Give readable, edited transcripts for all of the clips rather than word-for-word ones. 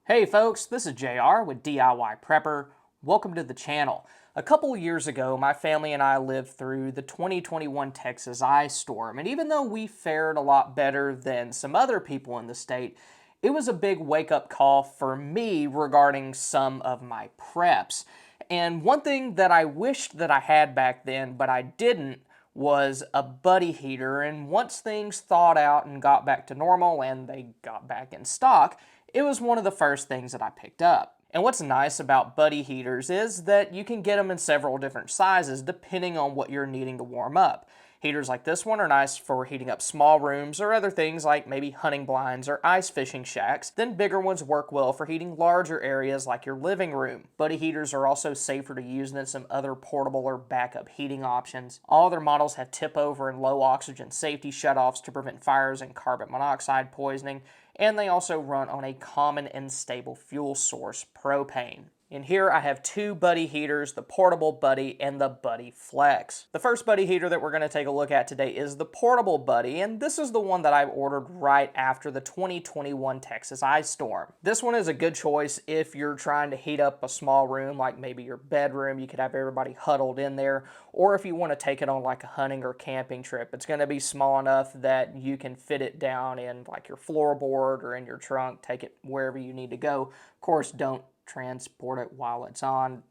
Hey folks, this is JR with DIY Prepper. Welcome to the channel. A couple years ago, my family and I lived through the 2021 Texas ice storm, and even though we fared a lot better than some other people in the state, it was a big wake-up call for me regarding some of my preps. And one thing that I wished that I had back then, but I didn't, was a buddy heater. And once things thawed out and got back to normal and they got back in stock, it was one of the first things that I picked up. And what's nice about buddy heaters is that you can get them in several different sizes depending on what you're needing to warm up. Heaters like this one are nice for heating up small rooms or other things like maybe hunting blinds or ice fishing shacks. Then bigger ones work well for heating larger areas like your living room. Buddy heaters are also safer to use than some other portable or backup heating options. All their models have tip over and low oxygen safety shutoffs to prevent fires and carbon monoxide poisoning, and they also run on a common and stable fuel source, propane. In here I have two buddy heaters, the portable buddy and the buddy flex. The first buddy heater that we're going to take a look at today is the portable buddy, and this is the one that I ordered right after the 2021 Texas ice storm. This one is a good choice if you're trying to heat up a small room like maybe your bedroom. You could have everybody huddled in there, or if you want to take it on like a hunting or camping trip. It's going to be small enough that you can fit it down in like your floorboard or in your trunk, take it wherever you need to go. Of course, don't transport it while it's on,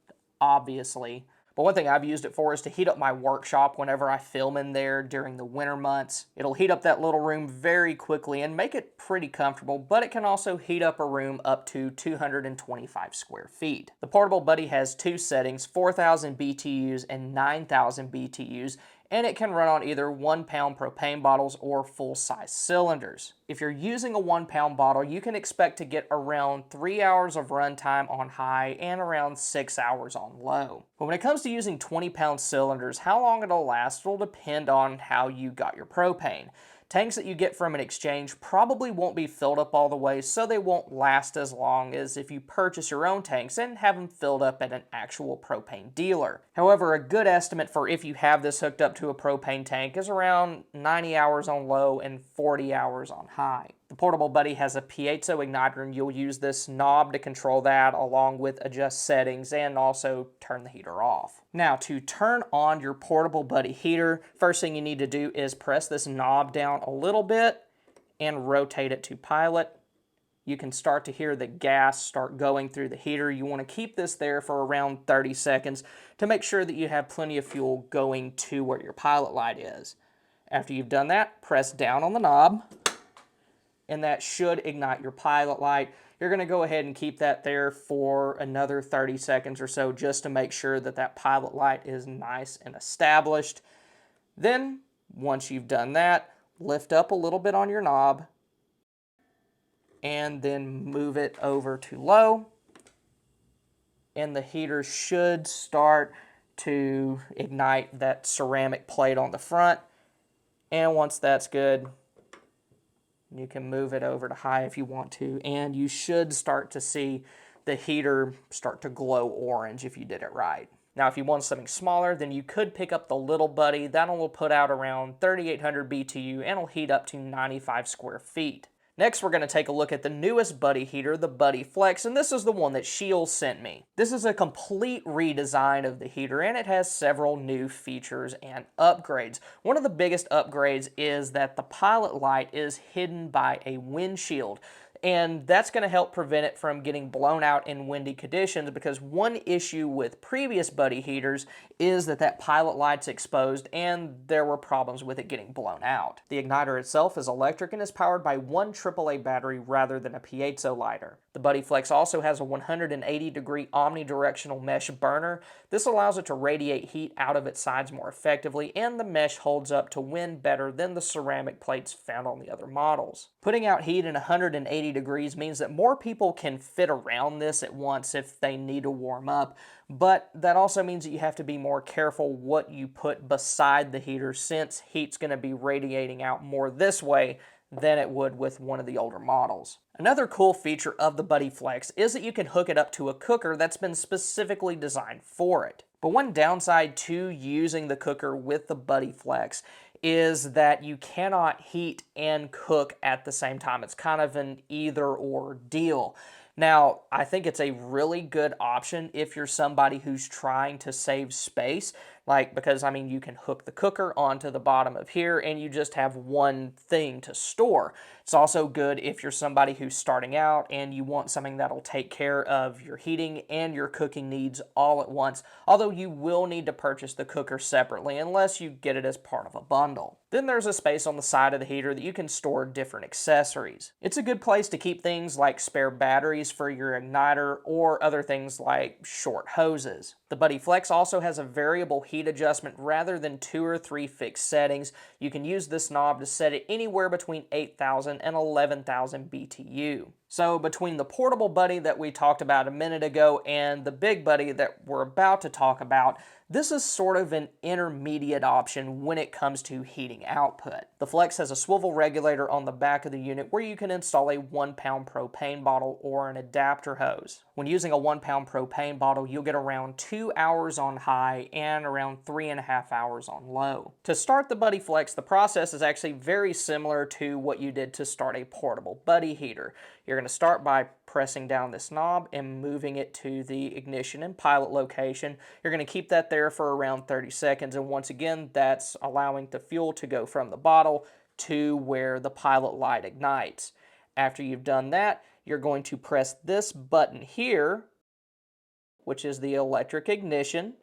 obviously. But one thing I've used it for is to heat up my workshop whenever I film in there during the winter months. It'll heat up that little room very quickly and make it pretty comfortable, but it can also heat up a room up to 225 square feet. The portable buddy has two settings, 4,000 BTUs and 9,000 BTUs, and it can run on either 1 pound propane bottles or full-size cylinders. If you're using a 1 pound bottle, you can expect to get around 3 hours of runtime on high and around 6 hours on low. But when it comes to using 20-pound cylinders, how long it'll last will depend on how you got your propane. Tanks that you get from an exchange probably won't be filled up all the way, so they won't last as long as if you purchase your own tanks and have them filled up at an actual propane dealer. However, a good estimate for if you have this hooked up to a propane tank is around 90 hours on low and 40 hours on high. The portable buddy has a piezo igniter, and you'll use this knob to control that along with adjust settings and also turn the heater off. Now, to turn on your portable buddy heater, first thing you need to do is press this knob down a little bit and rotate it to pilot. You can start to hear the gas start going through the heater. You want to keep this there for around 30 seconds to make sure that you have plenty of fuel going to where your pilot light is. After you've done that, press down on the knob, and that should ignite your pilot light. You're going to go ahead and keep that there for another 30 seconds or so just to make sure that that pilot light is nice and established. Then, once you've done that, lift up a little bit on your knob and then move it over to low, and the heater should start to ignite that ceramic plate on the front. And once that's good, you can move it over to high if you want to, and you should start to see the heater start to glow orange if you did it right. Now, if you want something smaller, then you could pick up the little buddy. That one will put out around 3,800 BTU and will heat up to 95 square feet. Next, we're going to take a look at the newest buddy heater, the Buddy Flex, and this is the one that Scheels sent me. This is a complete redesign of the heater, and it has several new features and upgrades. One of the biggest upgrades is that the pilot light is hidden by a windshield, and that's going to help prevent it from getting blown out in windy conditions, because one issue with previous buddy heaters is that that pilot light's exposed and there were problems with it getting blown out. The igniter itself is electric and is powered by one AAA battery rather than a piezo lighter. The Buddy Flex also has a 180-degree omnidirectional mesh burner. This allows it to radiate heat out of its sides more effectively, and the mesh holds up to wind better than the ceramic plates found on the other models. Putting out heat in 180 degrees means that more people can fit around this at once if they need to warm up, but that also means that you have to be more careful what you put beside the heater, since heat's going to be radiating out more this way than it would with one of the older models. Another cool feature of the Buddy Flex is that you can hook it up to a cooker that's been specifically designed for it. But one downside to using the cooker with the Buddy Flex is that you cannot heat and cook at the same time. It's kind of an either or deal. Now, I think it's a really good option if you're somebody who's trying to save space, because I mean, you can hook the cooker onto the bottom of here and you just have one thing to store. It's also good if you're somebody who's starting out and you want something that'll take care of your heating and your cooking needs all at once, although you will need to purchase the cooker separately unless you get it as part of a bundle. Then there's a space on the side of the heater that you can store different accessories. It's a good place to keep things like spare batteries for your igniter or other things like short hoses. The Buddy Flex also has a variable heat adjustment rather than 2 or 3 fixed settings. You can use this knob to set it anywhere between 8,000 and 11,000 BTU. So between the portable Buddy that we talked about a minute ago and the big Buddy that we're about to talk about, this is sort of an intermediate option when it comes to heating output. The Flex has a swivel regulator on the back of the unit where you can install a 1-pound propane bottle or an adapter hose. When using a 1-pound propane bottle, you'll get around 2 hours on high and around 3.5 hours on low. To start the Buddy Flex, the process is actually very similar to what you did to start a portable Buddy heater. You're going to start by pressing down this knob and moving it to the ignition and pilot location. You're going to keep that there for around 30 seconds, and once again, that's allowing the fuel to go from the bottle to where the pilot light ignites. After you've done that, you're going to press this button here, which is the electric ignition.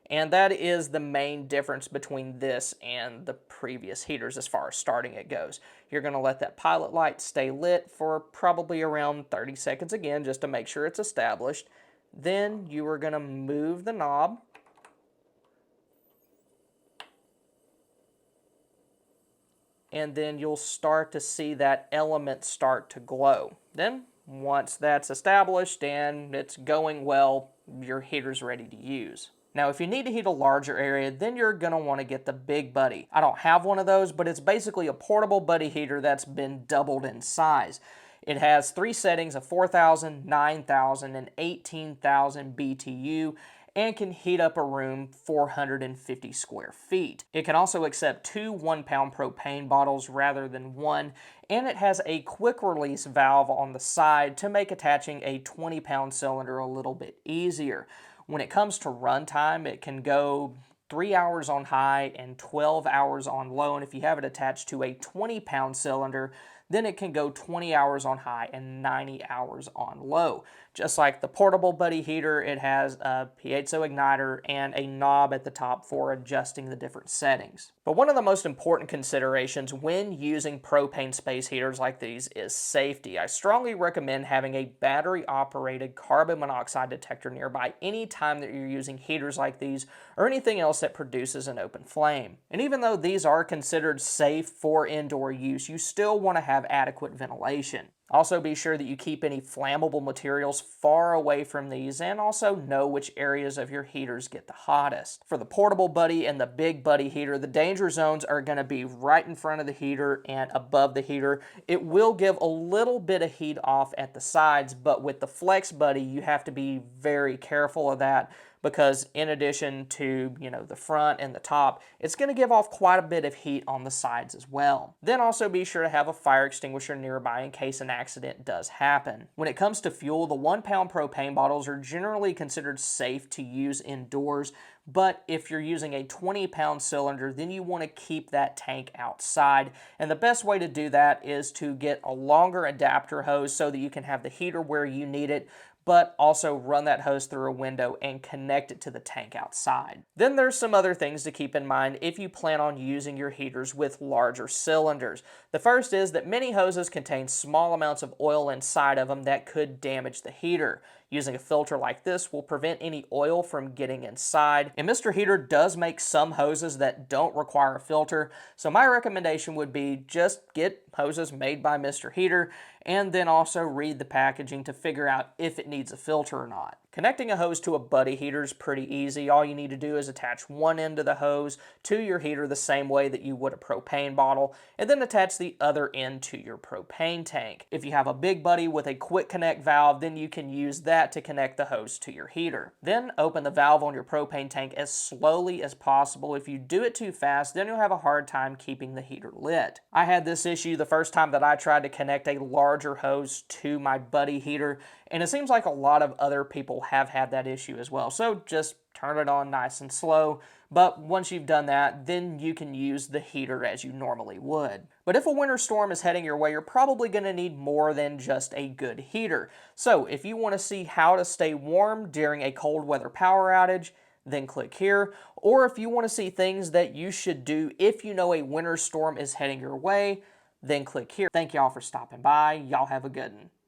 And that is the main difference between this and the previous heaters as far as starting it goes. You're going to let that pilot light stay lit for probably around 30 seconds again, just to make sure it's established. Then you are going to move the knob. And then you'll start to see that element start to glow. Then, once that's established and it's going well, your heater's ready to use. Now, if you need to heat a larger area, then you're going to want to get the Big Buddy. I don't have one of those, but it's basically a portable Buddy heater that's been doubled in size. It has 3 settings of 4,000, 9,000, and 18,000 BTU, and can heat up a room 450 square feet. It can also accept 2 1-pound propane bottles rather than 1, and it has a quick release valve on the side to make attaching a 20-pound cylinder a little bit easier. When it comes to runtime, it can go 3 hours on high and 12 hours on low, and if you have it attached to a 20-pound cylinder, then it can go 20 hours on high and 90 hours on low. Just like the portable Buddy heater, it has a piezo igniter and a knob at the top for adjusting the different settings. But one of the most important considerations when using propane space heaters like these is safety. I strongly recommend having a battery-operated carbon monoxide detector nearby anytime that you're using heaters like these or anything else that produces an open flame. And even though these are considered safe for indoor use, you still want to have adequate ventilation. Also, be sure that you keep any flammable materials far away from these, and also know which areas of your heaters get the hottest. For the portable Buddy and the Big Buddy heater, the danger zones are going to be right in front of the heater and above the heater. It will give a little bit of heat off at the sides, but with the Flex Buddy, you have to be very careful of that, because in addition to, the front and the top, it's going to give off quite a bit of heat on the sides as well. Then also be sure to have a fire extinguisher nearby in case an accident does happen. When it comes to fuel, the 1-pound propane bottles are generally considered safe to use indoors, but if you're using a 20-pound cylinder, then you want to keep that tank outside. And the best way to do that is to get a longer adapter hose so that you can have the heater where you need it, but also run that hose through a window and connect it to the tank outside. Then there's some other things to keep in mind if you plan on using your heaters with larger cylinders. The first is that many hoses contain small amounts of oil inside of them that could damage the heater. Using a filter like this will prevent any oil from getting inside. And Mr. Heater does make some hoses that don't require a filter, so my recommendation would be just get hoses made by Mr. Heater and then also read the packaging to figure out if it needs a filter or not. Connecting a hose to a Buddy heater is pretty easy. All you need to do is attach one end of the hose to your heater the same way that you would a propane bottle, and then attach the other end to your propane tank. If you have a Big Buddy with a quick connect valve, then you can use that to connect the hose to your heater. Then open the valve on your propane tank as slowly as possible. If you do it too fast, then you'll have a hard time keeping the heater lit. I had this issue the first time that I tried to connect a larger hose to my buddy heater, and it seems like a lot of other people have had that issue as well. So just turn it on nice and slow, but once you've done that, then you can use the heater as you normally would. But if a winter storm is heading your way, you're probably going to need more than just a good heater. So if you want to see how to stay warm during a cold weather power outage, then click here. Or if you want to see things that you should do if you know a winter storm is heading your way, then click here. Thank y'all for stopping by. Y'all have a good one.